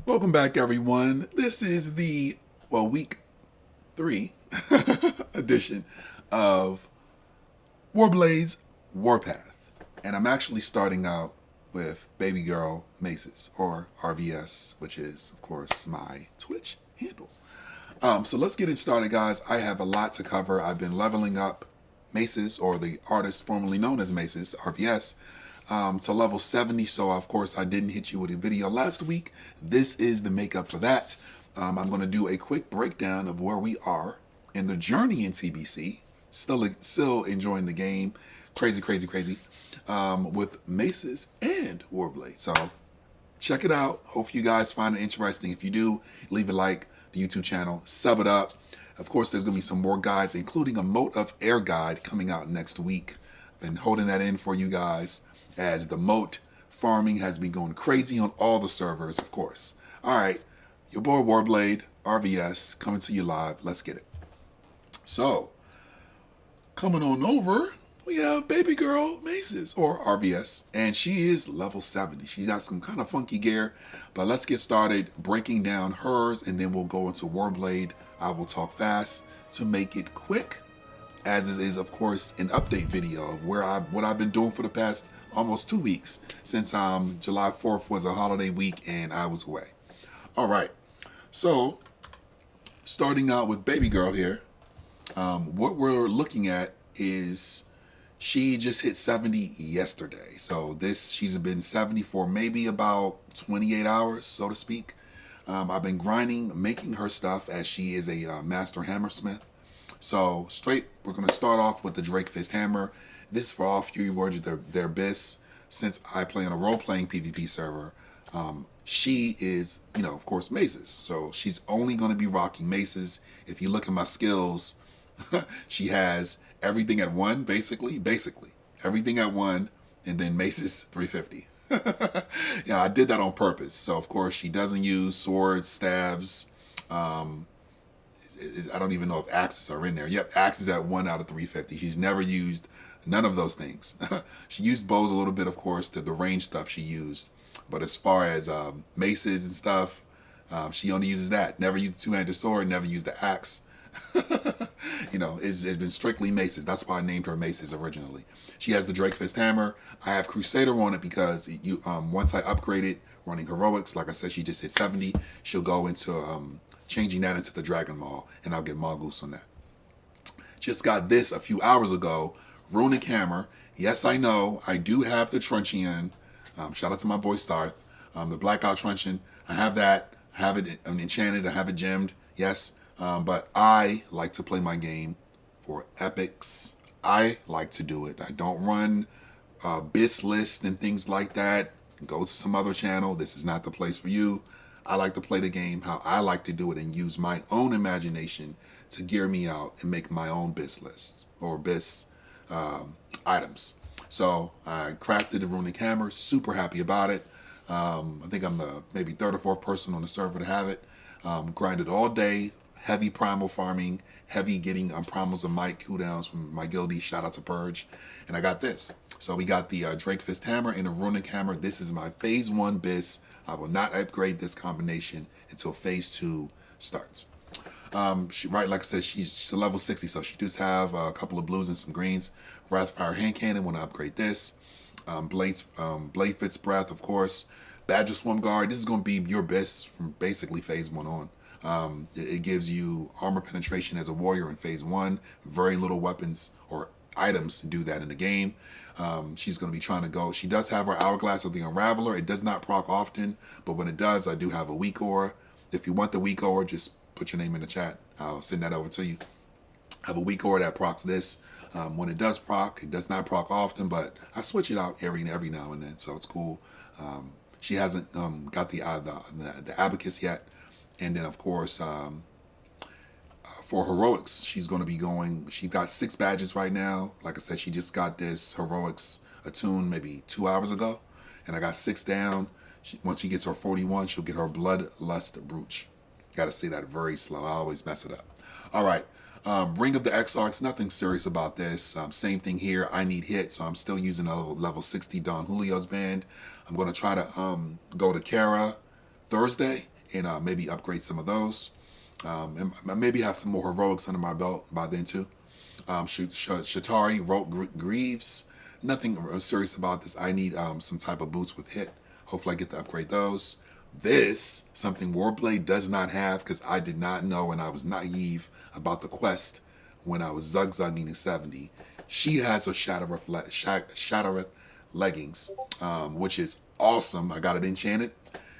Welcome back, everyone. This is the, week 3 edition of Warblade's Warpath. And I'm actually starting out with Baby Girl Maces, or RVS, which is, of course, my Twitch handle. So let's get it started, guys. I have a lot to cover. I've been leveling up Maces, or the artist formerly known as Maces, RVS, to level 70. So, of course, I didn't hit you with a video last week. This is the makeup for that. I'm going to do a quick breakdown of where we are in the journey in TBC. Still enjoying the game. Crazy, crazy, crazy. With Maces and Warblade. So, check it out. Hope you guys find it interesting. If you do, leave a like. The YouTube channel, sub it up. Of course, there's going to be some more guides, including a Moat of Air guide coming out next week. Been holding that in for you guys as the moat farming has been going crazy on all the servers, of course. All right, your boy Warblade, RVS, coming to you live. Let's get it. So, coming on over, we have Baby Girl Maces, or RVS, and she is level 70. She's got some kind of funky gear, but let's get started breaking down hers, and then we'll go into Warblade. I will talk fast to make it quick, as is, of course, an update video of what I've been doing for the past almost 2 weeks, since July 4th was a holiday week and I was away. All right, so starting out with Baby Girl here, what we're looking at is she just hit 70 yesterday. So she's been 70 for maybe about 28 hours, so to speak. I've been grinding, making her stuff, as she is a master hammersmith. So we're going to start off with the Drake Fist Hammer. This is for all Fury Warriors, their bis. Since I play on a role-playing PvP server, she is, of course, Maces. So she's only going to be rocking Maces. If you look at my skills, she has everything at 1, basically everything at 1, and then Maces 350. Yeah, I did that on purpose. So of course she doesn't use swords, stabs. I don't even know if axes are in there. Yep, axes at 1 out of 350. She's never used none of those things. She used bows a little bit, of course, the range stuff she used. But as far as maces and stuff, she only uses that. Never used the two-handed sword, never used the axe. It's been strictly Maces. That's why I named her Maces originally. She has the Drake Fist Hammer. I have Crusader on it because once I upgrade it, running Heroics, like I said, she just hit 70. She'll go into changing that into the Dragon Maul, and I'll get Mongoose on that. Just got this a few hours ago. Runic Hammer. Yes, I know. I do have the Truncheon. Shout out to my boy Sarth. The Blackout Truncheon. I have that. I have it enchanted. I have it gemmed. Yes. But I like to play my game for epics. I like to do it. I don't run bis lists and things like that. Go to some other channel. This is not the place for you. I like to play the game how I like to do it and use my own imagination to gear me out and make my own bis lists or bis items. So I crafted the Runic Hammer. Super happy about it. I think I'm the maybe 3rd or 4th person on the server to have it. Grinded all day. Heavy primal farming, heavy getting primals and mic cooldowns from my guildie. Shout out to Purge. And I got this. So we got the Drake Fist Hammer and the Runic Hammer. This is my phase 1 bis. I will not upgrade this combination until phase 2 starts. Like I said, she's level 60, so she does have a couple of blues and some greens. Wrathfire Hand Cannon, want to upgrade this. Blade Fit's Breath, of course. Badger Swarm Guard. This is going to be your best from basically phase 1 on. It gives you armor penetration as a warrior in phase 1. Very little weapons or items do that in the game. She's going to be trying to go. She does have her Hourglass of the Unraveler. It does not proc often, but when it does, I do have a weak aura. If you want the weak aura, just put your name in the chat. I'll send that over to you. I have a weak aura that procs this. When it does proc, it does not proc often, but I switch it out every now and then, so it's cool. She hasn't got the Abacus yet. And then, of course, for Heroics, she's going to be going... She's got 6 badges right now. Like I said, she just got this Heroics attune maybe 2 hours ago. And I got 6 down. Once she gets her 41, she'll get her Bloodlust Brooch. Got to say that very slow. I always mess it up. All right. Ring of the Exarchs, nothing serious about this. Same thing here. I need hit, so I'm still using a level 60 Don Julio's band. I'm going to try to go to Kara Thursday and maybe upgrade some of those. And maybe have some more heroics under my belt by then too. Shatari, Rote Greaves. Nothing serious about this. I need some type of boots with hit. Hopefully I get to upgrade those. This, something Warblade does not have because I did not know and I was naive about the quest when I was zugzugging to 70. She has a Shattereth leggings, which is awesome. I got it enchanted.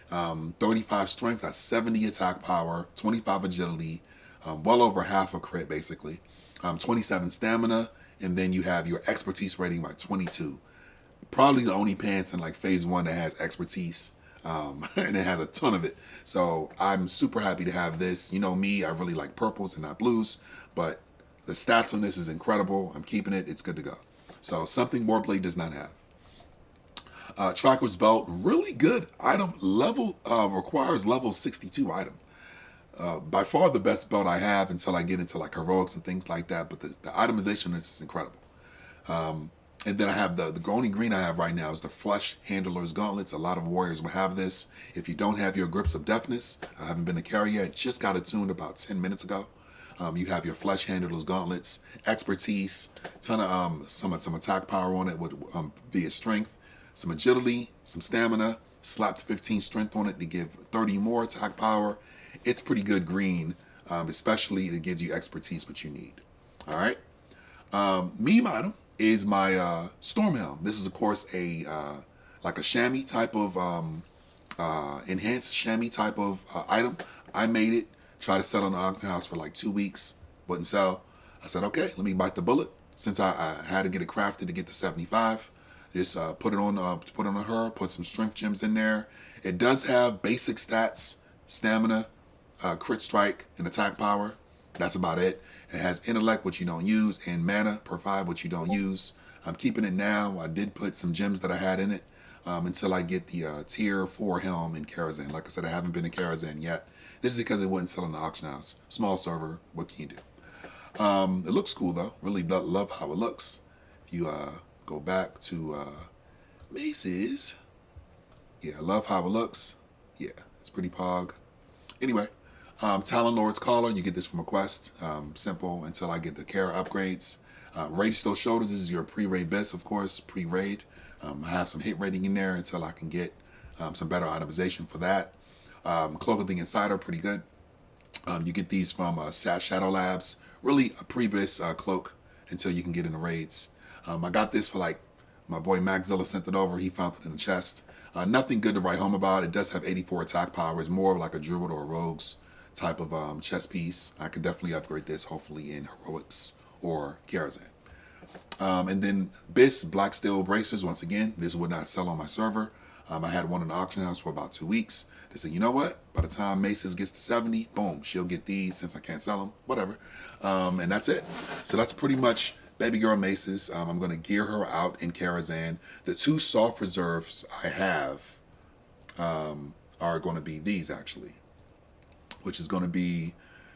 35 strength, that's 70 attack power, 25 agility, well over half a crit basically. 27 stamina, and then you have your expertise rating by 22. Probably the only pants in like phase 1 that has expertise, and it has a ton of it. So I'm super happy to have this. You know me, I really like purples and not blues, but the stats on this is incredible. I'm keeping it. It's good to go. So something Warblade does not have. Tracker's Belt, really good item. Level requires level 62 item. By far the best belt I have until I get into like heroics and things like that. But the itemization is incredible. And then I have the only green I have right now is the Flesh Handler's Gauntlets. A lot of warriors will have this. If you don't have your Grips of Deafness, I haven't been a carrier yet. Just got attuned about 10 minutes ago. You have your Flesh Handler's Gauntlets, expertise, ton of some attack power on it with via strength, some agility, some stamina, slapped 15 strength on it to give 30 more attack power. It's pretty good green, especially it gives you expertise, which you need. All right. Meme item is my Storm Helm. This is, of course, a like a chamois type of enhanced chamois type of item. I made it. Tried to sell on the auction house for like 2 weeks. Wouldn't sell. I said, okay, let me bite the bullet. Since I had to get it crafted to get to 75, just put it on her. Put some strength gems in there. It does have basic stats, stamina, crit strike, and attack power. That's about it. It has intellect, which you don't use, and mana per 5, which you don't use. I'm keeping it now. I did put some gems that I had in it until I get the tier 4 helm in Karazhan. Like I said, I haven't been in Karazhan yet. This is because it wouldn't sell in the auction house. Small server, what can you do? It looks cool though. Really love how it looks. If you go back to Mace's, yeah, I love how it looks. Yeah, it's pretty pog. Anyway, Talon Lord's Collar, you get this from a quest. Simple until I get the Kara upgrades. Rage Still Shoulders, this is your pre-raid best, of course, pre-raid. I have some hit rating in there until I can get some better itemization for that. Cloak of the Insider, pretty good. You get these from Shadow Labs. Really a pre-bis cloak until you can get into raids. I got this for like, my boy Maxzilla sent it over. He found it in the chest. Nothing good to write home about. It does have 84 attack power. It's more of like a Druid or a Rogue's type of chest piece. I could definitely upgrade this, hopefully in Heroics or Karazhan. And then Bis Black Steel Bracers, once again, this would not sell on my server. I had one in the auction house for about 2 weeks. They said, you know what? By the time Maces gets to 70, boom, she'll get these since I can't sell them, whatever. And that's it. So that's pretty much Baby Girl Maces. I'm going to gear her out in Karazhan. The 2 soft reserves I have are going to be these, actually, which is going to be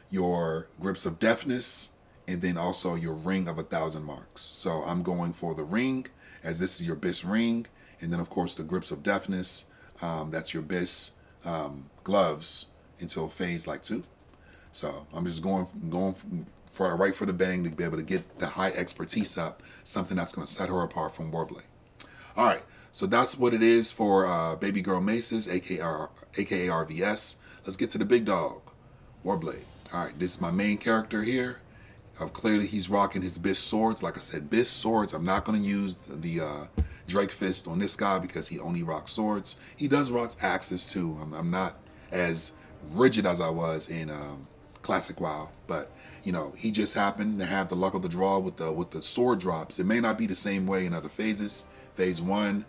your Grips of Deafness and then also your Ring of 1,000 Marks. So I'm going for the ring, as this is your Bis ring, and then, of course, the Grips of Deafness. That's your Bis gloves until phase like 2. So I'm just going for right for the bang to be able to get the high expertise up, something that's going to set her apart from Warblade. All right, so that's what it is for Baby Girl Maces, aka RVS. Let's get to the big dog, Warblade. All right, this is my main character here. Clearly, he's rocking his Bis swords. Like I said, Bis swords. I'm not going to use the Drake Fist on this guy because he only rocks swords. He does rock axes too. I'm not as rigid as I was in Classic WoW, but you know, he just happened to have the luck of the draw with the sword drops. It may not be the same way in other phases. Phase 1,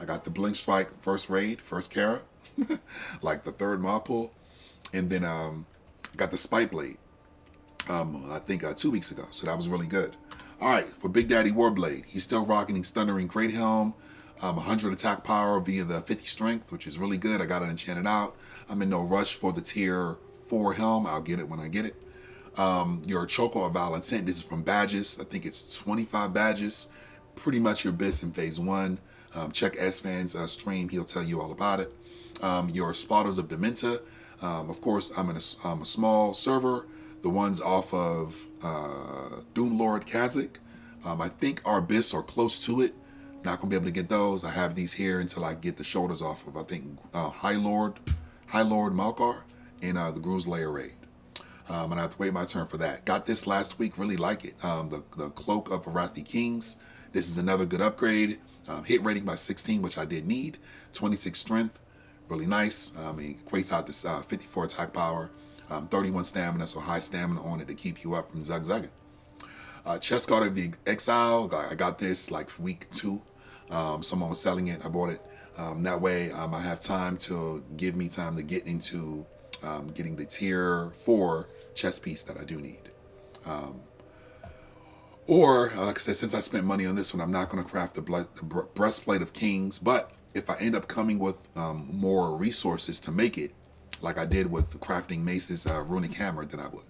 I got the Blink Strike first raid, first Kara, like the 3rd mob pull, and then got the Spite Blade. I think 2 weeks ago, so that was really good. All right, for Big Daddy Warblade, he's still rocking his Thundering Great Helm, 100 attack power via the 50 strength, which is really good. I got it enchanted out. I'm in no rush for the tier 4 helm. I'll get it when I get it. Your Choco of Valentin, this is from badges. I think it's 25 badges. Pretty much your Bis in phase 1. Check S-Fan's stream, he'll tell you all about it. Your Spotters of Dementa. Of course, I'm in a small server, the ones off of Doomlord Kazakh. I think Arbis are close to it. Not gonna be able to get those. I have these here until I get the shoulders off of, I think, High Lord Malkar in the Gru's Lair raid. And I have to wait my turn for that. Got this last week, really like it. The Cloak of Arathi Kings. This is another good upgrade. Hit rating by 16, which I did need. 26 strength, really nice. It equates out this 54 attack power, 31 stamina, so high stamina on it to keep you up from zugzagging. Chest Guard of the Exile, I got this like week 2. Someone was selling it, I bought it. That way I have time to give me time to get into getting the tier 4 chest piece that I do need. Or, like I said, since I spent money on this one, I'm not going to craft the Breastplate of Kings. But if I end up coming with more resources to make it, like I did with crafting Mace's Runic Hammer, then I would.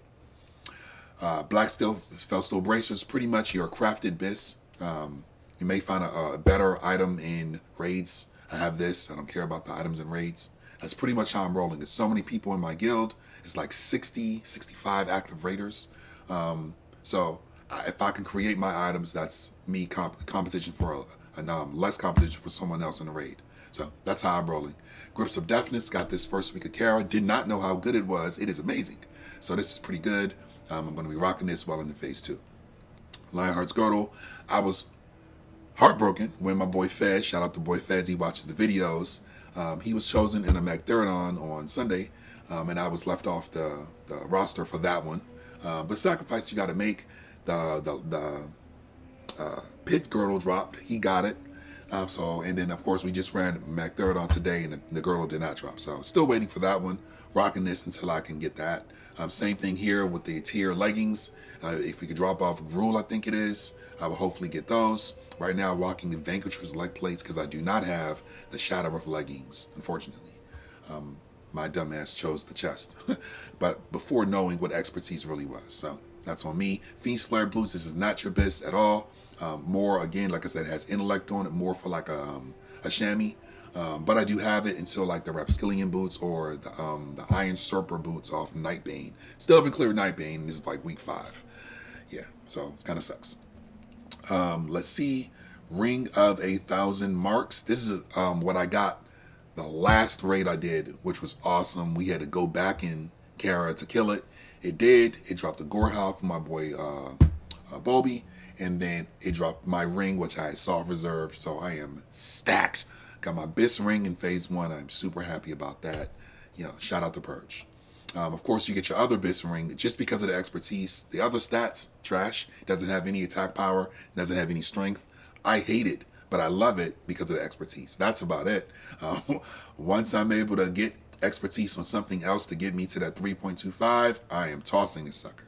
Black Felsteel Bracers, pretty much your crafted bis. You may find a better item in raids. I have this. I don't care about the items in raids. That's pretty much how I'm rolling. There's so many people in my guild. It's like 60, 65 active raiders. If I can create my items, that's me competition for less competition for someone else in the raid. So that's how I'm rolling. Grips of Deafness, got this first week of Kara. Did not know how good it was. It is amazing. So this is pretty good. I'm going to be rocking this while in the phase 2. Lionheart's Girdle. I was heartbroken when my boy Fez, shout out to boy Fez, he watches the videos. He was chosen in a McTheraton on Sunday, and I was left off the roster for that one. But sacrifice you got to make. The Pit Girdle dropped. He got it. And then of course we just ran McTheraton today, and the girdle did not drop. So still waiting for that one. Rocking this until I can get that. Same thing here with the tier leggings. If we could drop off Gruul, I think it is, I will hopefully get those. Right now, rocking the Vanquisher's leg plates because I do not have the Shadow of leggings, unfortunately. My dumbass chose the chest, but before knowing what expertise really was. So that's on me. Fiend's Flare Blues, this is not your best at all. More, again, like I said, it has intellect on it, more for like a chamois. But I do have it until like the Rapskillian boots or the Iron Serper boots off Nightbane. Still haven't cleared Nightbane. This is like week 5. Yeah, so it kind of sucks. Let's see. Ring of 1,000 marks. This is what I got the last raid I did, which was awesome. We had to go back in Kara to kill it. It did. It dropped the Gorehound for my boy Bobby. And then it dropped my ring, which I had soft reserve. So I am stacked. Got my Bis ring in phase 1. I'm super happy about that. You know, shout out to Purge. Of course, you get your other Bis ring just because of the expertise. The other stats, trash. Doesn't have any attack power. Doesn't have any strength. I hate it, but I love it because of the expertise. That's about it. Once I'm able to get expertise on something else to get me to that 3.25, I am tossing this sucker.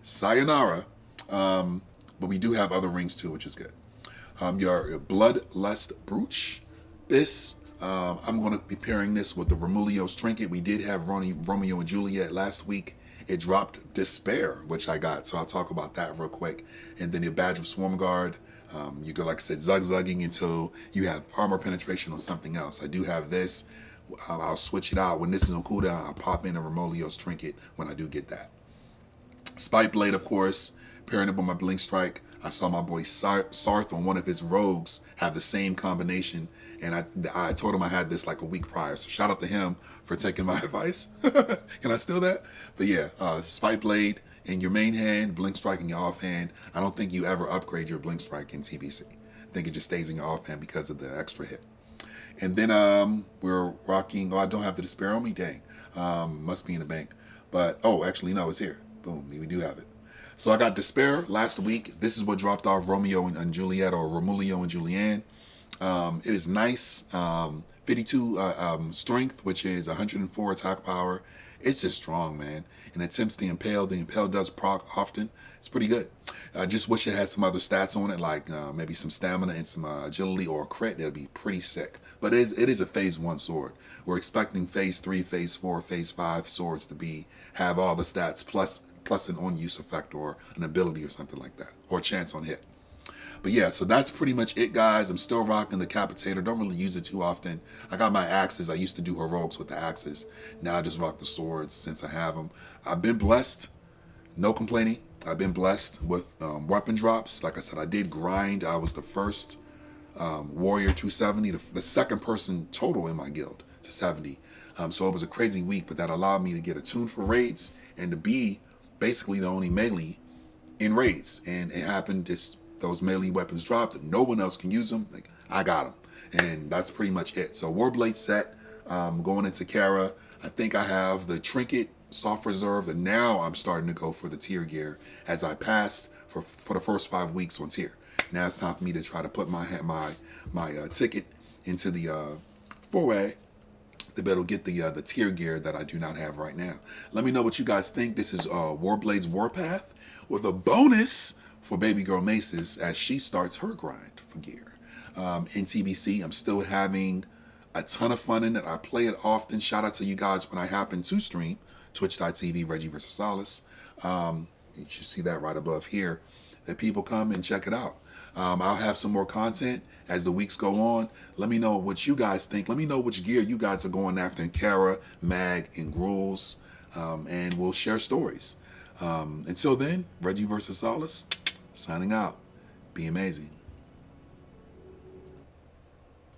Sayonara. But we do have other rings too, which is good. Your Bloodlust Brooch. This, I'm going to be pairing this with the Romulio's Trinket. We did have Romeo and Juliet last week. It dropped Despair, which I got, so I'll talk about that real quick. And then the Badge of Swarm Guard. You go, like I said, zugzagging until you have armor penetration on something else. I do have this. I'll switch it out. When this is on cooldown, I'll pop in a Romulio's Trinket when I do get that. Spike Blade, of course, pairing up with my Blink Strike. I saw my boy Sarth on one of his rogues have the same combination, and I told him I had this like a week prior. So shout out to him for taking my advice. Can I steal that? But yeah, Spike Blade in your main hand, Blink Strike in your offhand. I don't think you ever upgrade your Blink Strike in TBC. I think it just stays in your offhand because of the extra hit. And then we're rocking, I don't have the Despair on me, dang. Must be in the bank. But, actually, no, it's here. Boom, we do have it. So I got Despair last week. This is what dropped off Romeo and Juliet, or Romulio and Julianne. It is nice. 52 strength, which is 104 attack power. It's just strong, man. And attempts the Impale. The Impale does proc often. It's pretty good. I just wish it had some other stats on it, like maybe some stamina and some agility or a crit. That'd be pretty sick. But it is a phase 1 sword. We're expecting phase 3, phase 4, phase 5 swords to have all the stats plus an on-use effect or an ability or something like that, or a chance on hit. But yeah, so that's pretty much it, guys. I'm still rocking the Capitator. Don't really use it too often. I got my axes. I used to do heroics with the axes. Now I just rock the swords since I have them. I've been blessed. No complaining. I've been blessed with weapon drops. Like I said, I did grind. I was the first Warrior 270, the second person total in my guild to 70. So it was a crazy week, but that allowed me to get attuned for raids and to be basically the only melee in raids. And it happened, just those melee weapons dropped and no one else can use them. Like, I got them. And that's pretty much it. So Warblade set, going into Kara. I think I have the trinket soft reserve, and now I'm starting to go for the tier gear as I passed for the first 5 weeks on tier. Now it's time for me to try to put my ticket into the foray to be able to get the tier gear that I do not have right now. Let me know what you guys think. This is Warblade's Warpath with a bonus for baby girl Maces as she starts her grind for gear. In TBC, I'm still having a ton of fun in it. I play it often. Shout out to you guys when I happen to stream. Twitch.tv Reggie vs. Solace. You should see that right above here. That people come and check it out. I'll have some more content as the weeks go on. Let me know what you guys think. Let me know which gear you guys are going after in Kara, Mag, and Gruels. And we'll share stories. Until then, Reggie vs. Solace, signing out. Be amazing.